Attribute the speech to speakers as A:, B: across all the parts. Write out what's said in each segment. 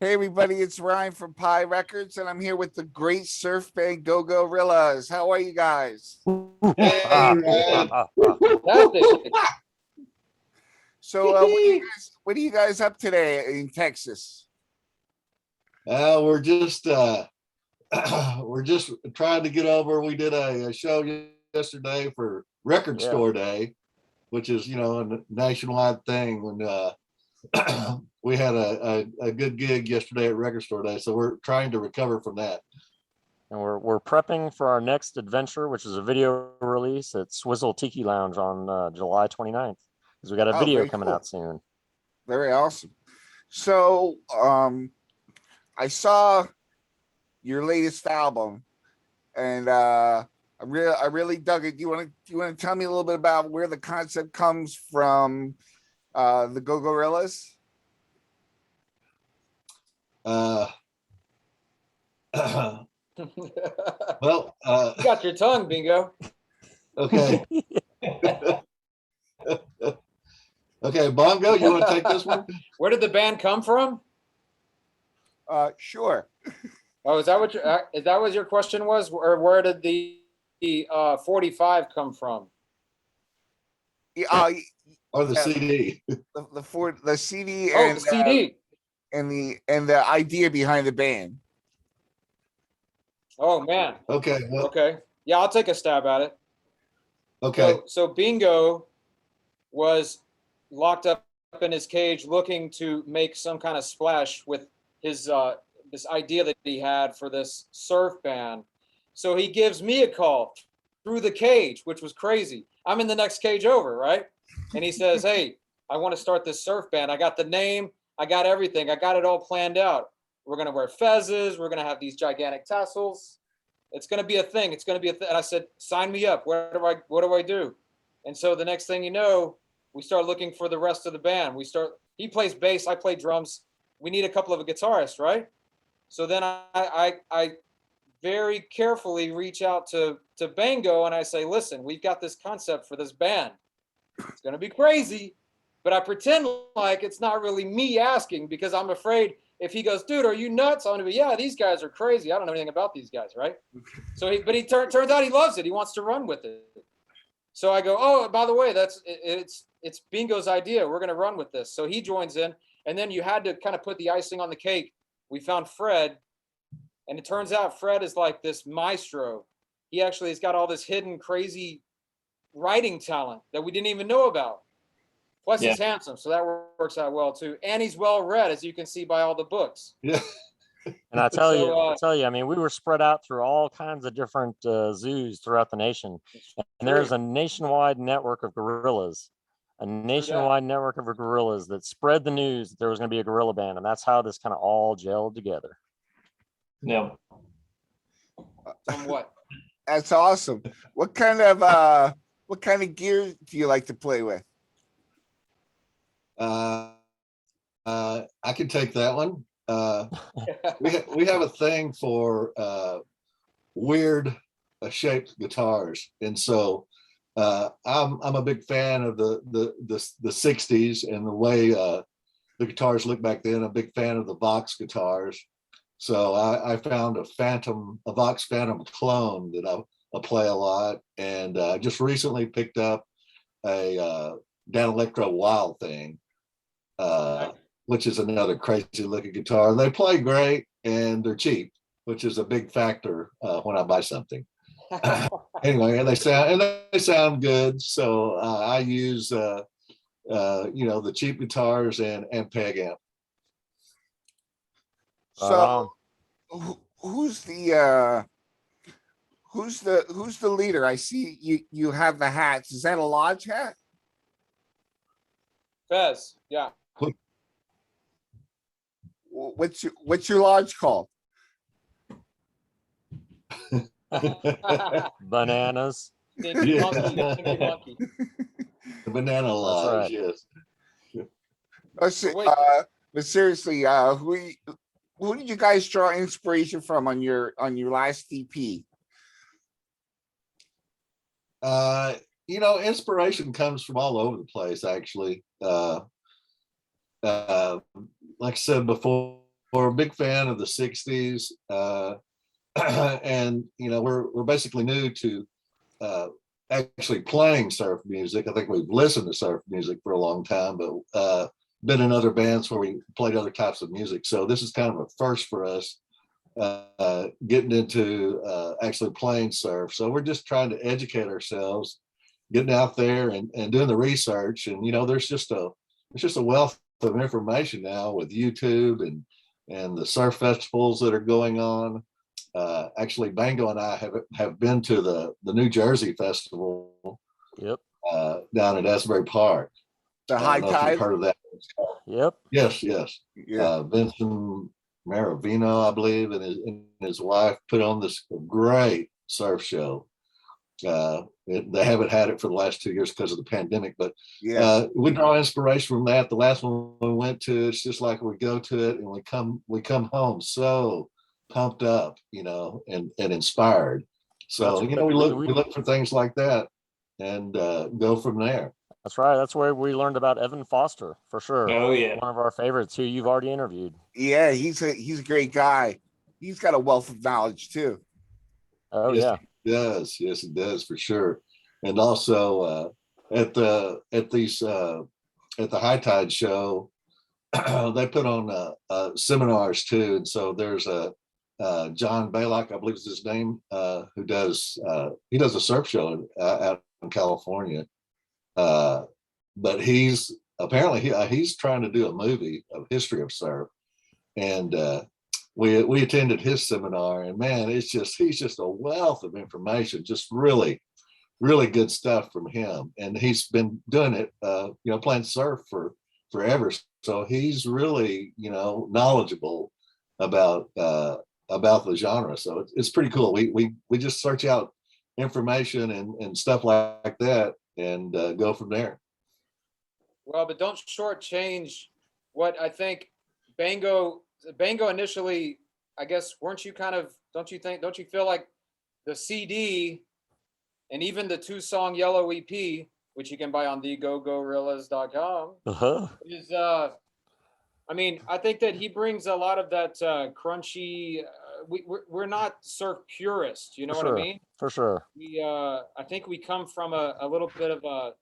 A: Hey everybody, it's Ryan from Pi Records, and I'm here with the great surf band Go Go Rillas. How are you guys?
B: Hey, Ryan.
C: Fantastic.
A: So, what are you guys up today in Texas?
B: We're just we're just trying to get over. We did a show yesterday for Record Store Day, which is a nationwide thing. When we had a good gig yesterday at Record Store Day, so we're trying to recover from that.
D: And we're prepping for our next adventure, which is a video release at Swizzle Tiki Lounge on July 29th, because we got a video coming out soon.
A: Very awesome. So, I saw your latest album, and I really dug it. Do you want to tell me a little bit about where the concept comes from, the Go Go Rillas?
B: Well,
C: You got your tongue, Bingo.
B: okay. Okay, Bongo, you want to take this one?
C: Where did the band come from?
A: Sure.
C: Oh, is that what your question was, or where did the 45 come from?
B: Or the CD?
A: The CD
C: Oh,
A: and
C: the CD.
A: and the idea behind the band.
C: Oh man.
B: Okay. Well,
C: Okay. Yeah, I'll take a stab at it.
B: okay.
C: So Bingo was locked up in his cage looking to make some kind of splash with his this idea that he had for this surf band. So he gives me a call through the cage, which was crazy. I'm in the next cage over, right? And he says, "Hey, I want to start this surf band. I got the name, I got everything. I got it all planned out. We're going to wear fezzes, we're going to have these gigantic tassels. It's going to be a thing. It's going to be a thing." And I said, "Sign me up. What do I do?" And so the next thing you know, we start looking for the rest of the band. He plays bass, I play drums. We need a couple of a guitarist, right? So then I very carefully reach out to Bango and I say, "Listen, we've got this concept for this band. It's going to be crazy, but I pretend like it's not really me asking because I'm afraid if he goes, 'Dude, are you nuts?' I'm going to be, 'Yeah, these guys are crazy. I don't know anything about these guys,' right?" So he turns out he loves it. He wants to run with it. So I go, "Oh, by the way, it's Bingo's idea. We're going to run with this." So he joins in, and then you had to kind of put the icing on the cake. We found Fred, and it turns out Fred is like this maestro. He actually has got all this hidden crazy writing talent that we didn't even know about. Plus he's handsome, so that works out well too. And he's well read, as you can see by all the books.
B: Yeah.
D: And I tell you, I mean, we were spread out through all kinds of different zoos throughout the nation, and there's a nationwide network of gorillas, that spread the news that there was going to be a gorilla band, and that's how this kind of all gelled together.
E: Yeah.
C: Somewhat.
A: That's awesome. What kind of gear do you like to play with?
B: I can take that one. We have a thing for weird shaped guitars, and so I'm a big fan of the 60s and the way the guitars look back then. I'm a big fan of the Vox guitars, so I found a Vox Phantom clone that I play a lot, and just recently picked up a Dan Electro Wild thing, which is another crazy looking guitar. They play great and they're cheap, which is a big factor when I buy something. Anyway, and they sound good. So I use the cheap guitars and peg amp.
A: So who's the leader? I see you have the hats. Is that a lodge hat?
C: Fez, yeah.
A: What's your lodge called?
D: Bananas.
C: Stinky monkey.
B: The Banana Lodge, yes.
A: But seriously, who did you guys draw inspiration from on your last EP?
B: Inspiration comes from all over the place, actually. Like I said before, we're a big fan of the 60s. And, you know, we're basically new to actually playing surf music. I think we've listened to surf music for a long time, but been in other bands where we played other types of music. So this is kind of a first for us, getting into actually playing surf. So we're just trying to educate ourselves, getting out there and doing the research. And, you know, there's just a wealth of information now with YouTube and the surf festivals that are going on. Actually, Bango and I have been to the New Jersey Festival.
D: Yep.
B: Down at Asbury Park.
A: The
B: I
A: high
B: don't know if you've
A: tide.
B: heard of that.
D: Yep.
B: Yes.
A: Yeah.
B: Vincent Maravino, I believe, and his wife put on this great surf show. They haven't had it for the last 2 years because of the pandemic, but
A: Yeah.
B: we draw inspiration from that. The last one we went to, it's just like we go to it and we come home so pumped up, you know, and inspired. So,
D: That's
B: you know,
D: right.
B: we look for things like that and go from there.
D: That's right. That's where we learned about Evan Foster for sure.
E: Oh yeah.
D: One of our favorites who you've already interviewed.
A: Yeah. He's a great guy. He's got a wealth of knowledge too.
D: Oh
B: Yes,
D: yeah.
B: he does. Yes, it does for sure. And also at the High Tide show, they put on seminars too. And so there's a John Baylock, I believe is his name, who does he does a surf show out in California. But he's apparently he's trying to do a movie of history of surf, and we attended his seminar, and man, he's just a wealth of information, just really good stuff from him, and he's been doing it, you know, playing surf for forever, so he's really, you know, knowledgeable about the genre. So it's pretty cool. We just search out information and stuff like that and go from there.
C: Well, but don't shortchange what I think Bango initially, I guess, weren't you kind of, don't you feel like the CD and even the 2-song Yellow EP, which you can buy on the gogorillas.com,
D: Uh-huh.
C: is I mean, I think that he brings a lot of that crunchy, we're not surf purists, you know what I mean?
D: For sure.
C: I think we come from a little bit of a,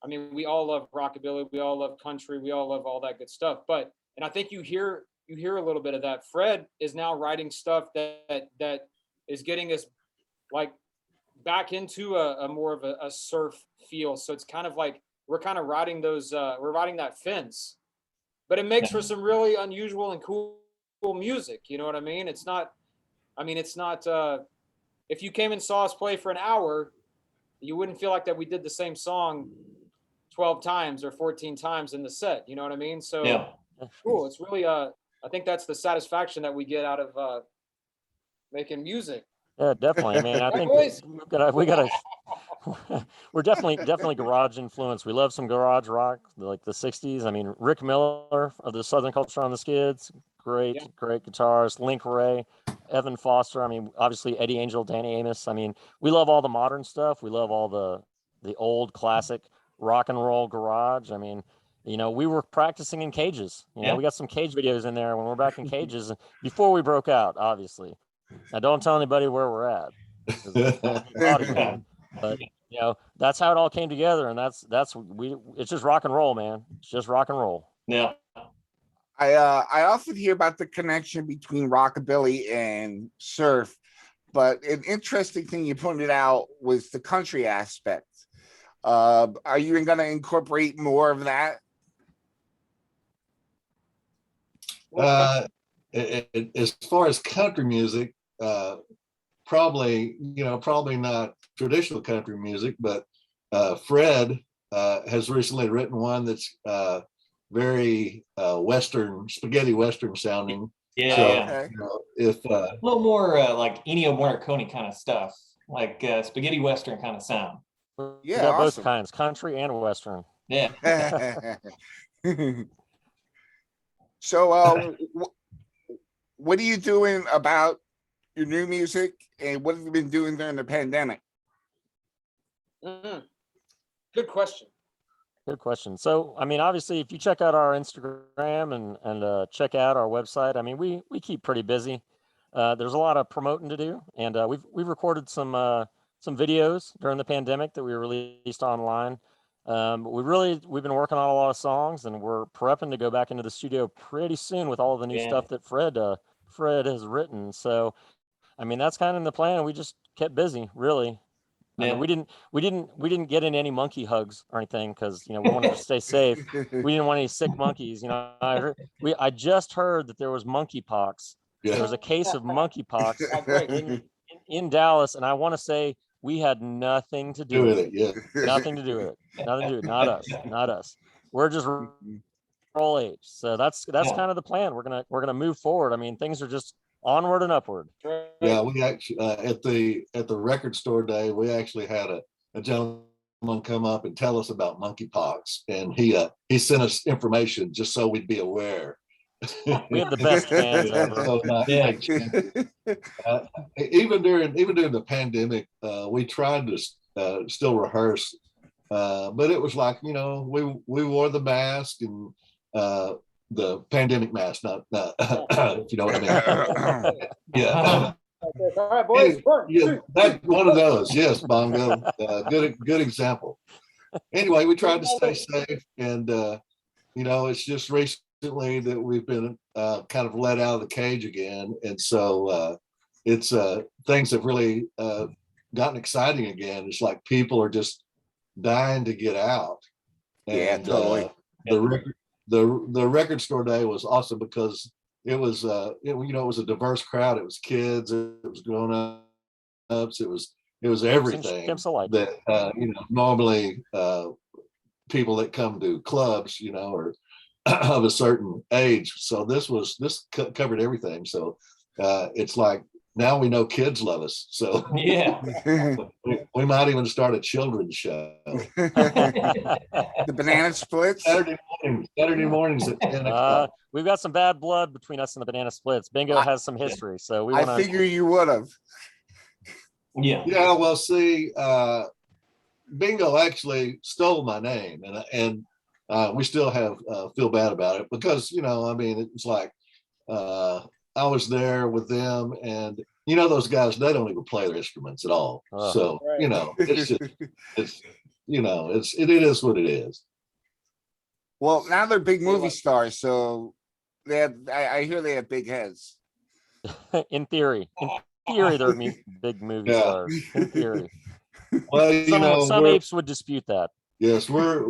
C: I mean, we all love rockabilly, we all love country, we all love all that good stuff. But, and I think you hear a little bit of that. Fred is now writing stuff that is getting us like back into a more of a surf feel. So it's kind of like we're kind of riding we're riding that fence, but it makes for some really unusual and cool music. You know what I mean? It's not, if you came and saw us play for an hour, you wouldn't feel like that we did the same song 12 times or 14 times in the set. You know what I mean? So
E: Yeah.
C: cool. It's really, I think that's the satisfaction that we get out of making music.
D: Yeah, definitely. I mean, I think we're definitely garage influence. We love some garage rock, like the 60s. I mean, Rick Miller of the Southern Culture on the Skids, great guitarist. Link Ray, Evan Foster. I mean, obviously Eddie Angel, Danny Amos. I mean, we love all the modern stuff. We love all the old classic rock and roll garage. I mean, you know, we were practicing in cages. You know, we got some cage videos in there when we're back in cages before we broke out, obviously. Now, don't tell anybody where we're at. But you know, that's how it all came together, and it's just rock and roll, man. It's just rock and roll.
E: Yeah.
A: I often hear about the connection between rockabilly and surf, but an interesting thing you pointed out was the country aspect. Are you going to incorporate more of that?
B: As far as country music, probably not traditional country music, but Fred has recently written one that's very spaghetti Western sounding.
E: Yeah.
B: So,
A: Okay.
B: you know, if
E: A little more like Ennio Morricone kind of stuff, like spaghetti Western kind of sound.
D: We
A: Yeah,
D: got
A: awesome.
D: both kinds, country and Western.
E: Yeah.
A: So, what are you doing about your new music, and what have you been doing during the pandemic?
C: Good question.
D: Good question. So, I mean, obviously, if you check out our Instagram and check out our website, I mean, we keep pretty busy. There's a lot of promoting to do, and we've recorded some videos during the pandemic that we released online. We've been working on a lot of songs, and we're prepping to go back into the studio pretty soon with all the new
E: Yeah.
D: stuff that Fred has written. So, I mean, that's kind of the plan. We just kept busy, really. I mean,
E: Yeah.
D: we didn't get in any monkey hugs or anything because we wanted to stay safe. We didn't want any sick monkeys. I just heard that there was monkeypox. There was
B: Yeah.
D: a case of monkeypox
C: Oh, great.
D: in Dallas, and I want to say we had nothing to do
B: Do
D: with
B: with
D: it.
B: it. Yeah.
D: Nothing to do with it. Nothing to do with it. Not us. Not us. We're just roll apes. So that's
E: Yeah.
D: kind of the plan. We're gonna move forward. I mean, things are just onward and upward.
C: Great.
B: Yeah, we actually at the record store day, we actually had a gentleman come up and tell us about monkeypox, and he sent us information just so we'd be aware.
D: We have the best fans ever.
B: So not
E: Yeah.
B: take chances. Even during the pandemic, we tried to still rehearse, but it was like we wore the mask and the pandemic mask, not if you know what I mean. Yeah.
C: All right, boys. One,
B: Yeah,
C: two.
B: that's one of those. Yes, Bongo. Good example. Anyway, we tried to stay safe, and it's just recently that we've been kind of let out of the cage again, and so it's things have really gotten exciting again. It's like people are just dying to get out.
A: Yeah,
B: And
A: totally.
B: the record store day was awesome because it was it was a diverse crowd. It was kids, it was grown ups, it was everything
D: Chimps alike.
B: that normally people that come to clubs are of a certain age. So this covered everything. So it's like now we know kids love us. So
E: Yeah.
B: we might even start a children's show.
A: The banana splits.
B: Saturday mornings at 10 o'clock.
D: We've got some bad blood between us and the banana splits. Bingo has some history, so we
A: I
D: want to.
A: figure you would have.
E: Yeah.
B: Yeah, well, see, Bingo actually stole my name, and we still have feel bad about it because I mean, it's like I was there with them, and those guys, they don't even play their instruments at all. So
C: Right.
B: it's just it is what it is.
A: Well, now they're big movie stars, so I hear they have big heads.
D: In theory, they're big movie
B: Yeah.
D: stars. In theory,
B: Well,
D: some apes would dispute that.
B: yes, we're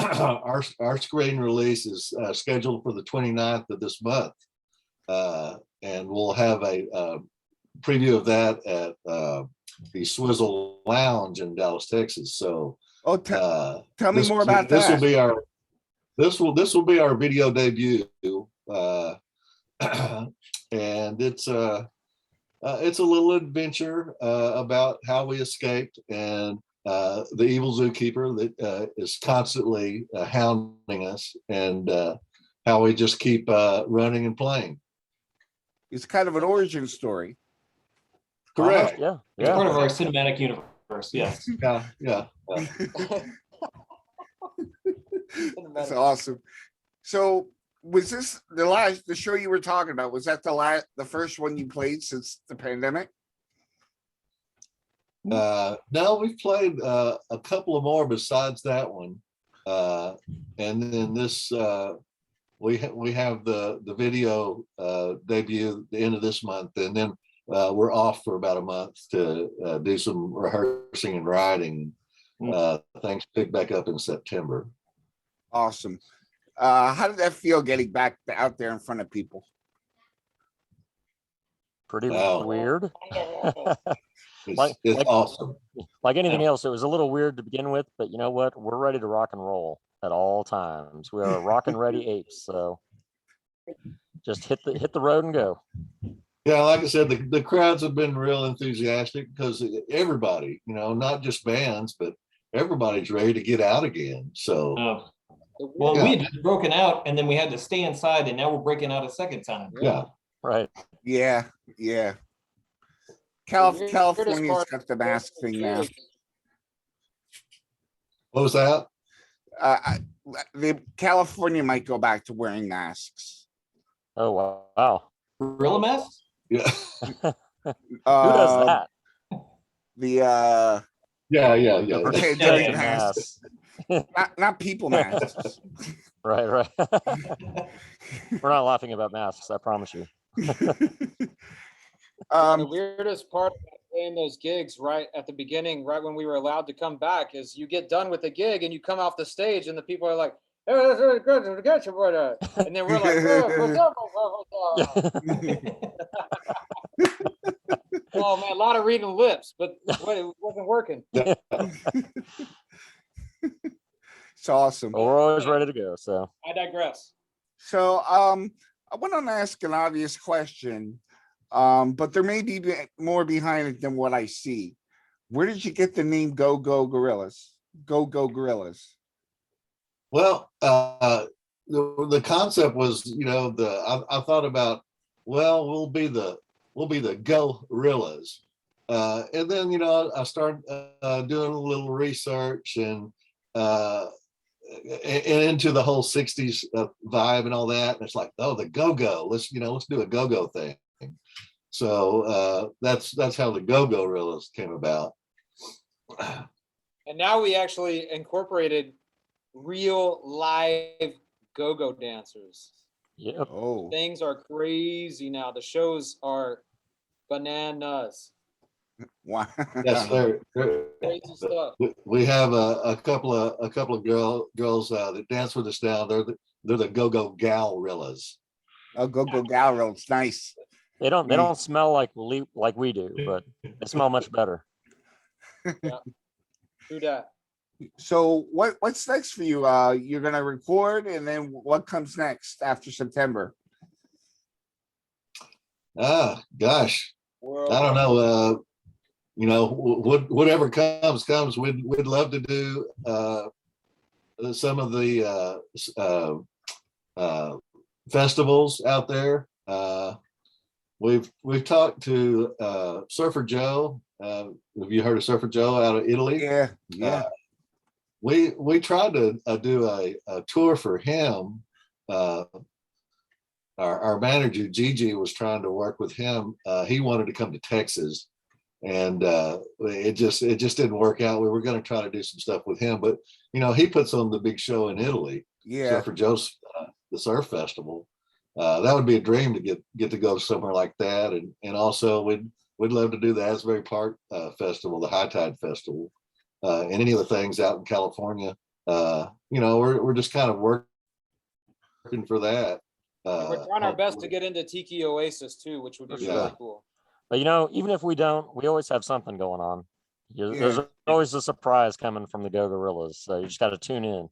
B: our screen release is scheduled for the 29th of this month, and we'll have a preview of that at the Swizzle Lounge in Dallas, Texas. So,
A: Oh, tell me more about
B: this
A: that.
B: will be our video debut, and it's a little adventure about how we escaped and the evil zookeeper that is constantly hounding us, and how we just keep running and playing.
A: It's kind of an origin story.
B: Correct.
D: Yeah.
E: It's part of our cinematic universe. Yes.
B: Yeah.
A: That's awesome. So was this the show you were talking about? Was that the first one you played since the pandemic?
B: No, we've played a couple of more besides that one, and then this we have the video debut the end of this month, and then we're off for about a month to do some rehearsing and writing. Things pick back up in September.
A: Awesome. How did that feel getting back out there in front of people?
D: Pretty
B: Wow.
D: weird.
B: It's awesome.
D: Like anything else, it was a little weird to begin with, but you know what? We're ready to rock and roll at all times. We are rock and ready apes. So just hit the road and go.
B: Yeah, like I said, the crowds have been real enthusiastic because everybody, not just bands, but everybody's ready to get out again. So
E: Well, we had just broken out, and then we had to stay inside, and now we're breaking out a second time.
B: yeah.
D: Right.
A: Yeah. California's got the mask thing now.
B: What was that?
A: The California might go back to wearing masks.
D: Oh wow.
E: Gorilla masks?
B: Yeah,
D: Who does
A: Um,
D: that?
A: The
B: yeah.
D: The
A: pandemic
E: Yeah.
A: masks, not people masks.
D: Right, right. We're not laughing about masks, I promise you.
C: The
A: Um,
C: weirdest part about playing those gigs right at the beginning, right when we were allowed to come back, is you get done with the gig and you come off the stage and the people are like, "Hey, that's really good to get you, brother." And then we're like, "Oh man, a lot of reading lips, but it wasn't working."
A: it's awesome.
D: But we're always ready to go. So
C: I digress.
A: So, I want to ask an obvious question, but there may be more behind it than what I see. Where did you get the name Go Go Gorillas? Go Go Gorillas.
B: Well, the concept was, I thought about, well, we'll be the Go Rillas. And then, I started doing a little research and into the whole 60s vibe and all that. And it's like, oh, the go-go, let's do a go-go thing. So that's how the Go Go Rillas came about.
C: And now we actually incorporated real live go-go dancers.
D: yep.
A: Oh,
C: Things are crazy now. The shows are bananas.
A: wow.
B: Yes,
C: Crazy stuff.
B: we have a couple of girls that dance with us now. They're the Go Go Gal Rillas.
A: Oh, Go Go Gorillas. Nice.
D: They don't smell like we do, but they smell much better.
C: True that.
A: So what's next for you? You're gonna record, and then what comes next after September?
B: Gosh,
C: World.
B: I don't know. Whatever comes. We'd love to do some of the festivals out there. We've talked to Surfer Joe. Have you heard of Surfer Joe out of Italy?
A: Yeah.
B: We tried to do a tour for him. Our manager Gigi was trying to work with him. He wanted to come to Texas, and it just didn't work out. We were going to try to do some stuff with him, but he puts on the big show in Italy.
A: Yeah.
B: Surfer Joe's the Surf Festival. That would be a dream to get to go somewhere like that, and also we'd love to do the Asbury Park Festival, the High Tide Festival, and any of the things out in California. We're just kind of working for that.
C: We're trying our best to get into Tiki Oasis too, which would be
B: Yeah.
C: really cool.
D: But even if we don't, we always have something going on. There's
A: Yeah.
D: always a surprise coming from the Go Gorillas, so you just got to tune in.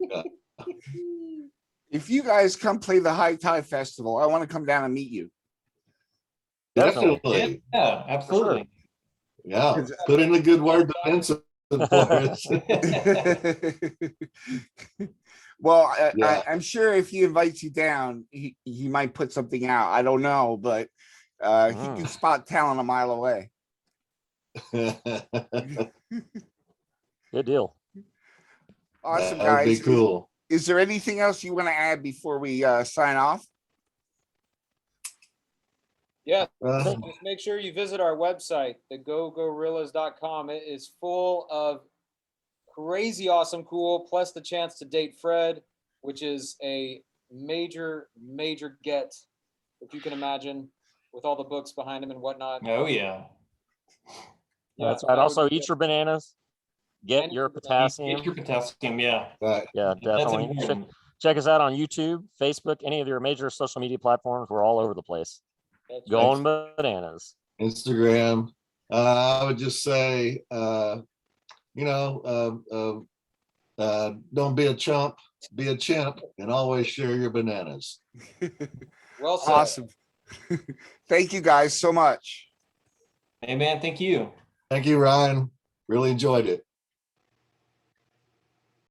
A: If you guys come play the High Tide Festival, I want to come down and meet you.
B: Definitely.
E: Yeah, absolutely.
B: Yeah. Put in a good word to Vincent for us.
A: Well,
B: Yeah.
A: I'm sure if he invites you down, he might put something out. I don't know, but he can spot talent a mile away.
D: Good deal.
A: Awesome,
B: That would be
A: guys.
B: cool.
A: Is there anything else you want to add before we sign off?
C: Yeah,
B: Uh,
C: just make sure you visit our website, the gogorillas.com. It is full of crazy awesome cool, plus the chance to date Fred, which is a major get, if you can imagine, with all the books behind him and whatnot.
E: Oh yeah.
D: That's
C: that
D: right.
C: would
D: Also,
C: be
D: eat your bananas. Get
C: And
D: your
C: your bananas.
E: Get
D: potassium.
E: your potassium, yeah.
B: right.
D: Yeah,
E: That's
D: definitely.
E: important.
D: Check us out on YouTube, Facebook, any of your major social media platforms. We're all over the place.
C: That's
D: Going bananas.
B: Instagram. I would just say, don't be a chump, be a chimp, and always share your bananas.
C: well said.
A: Awesome. Thank you guys so much.
E: Hey man, thank you.
B: Thank you, Ryan. Really enjoyed it.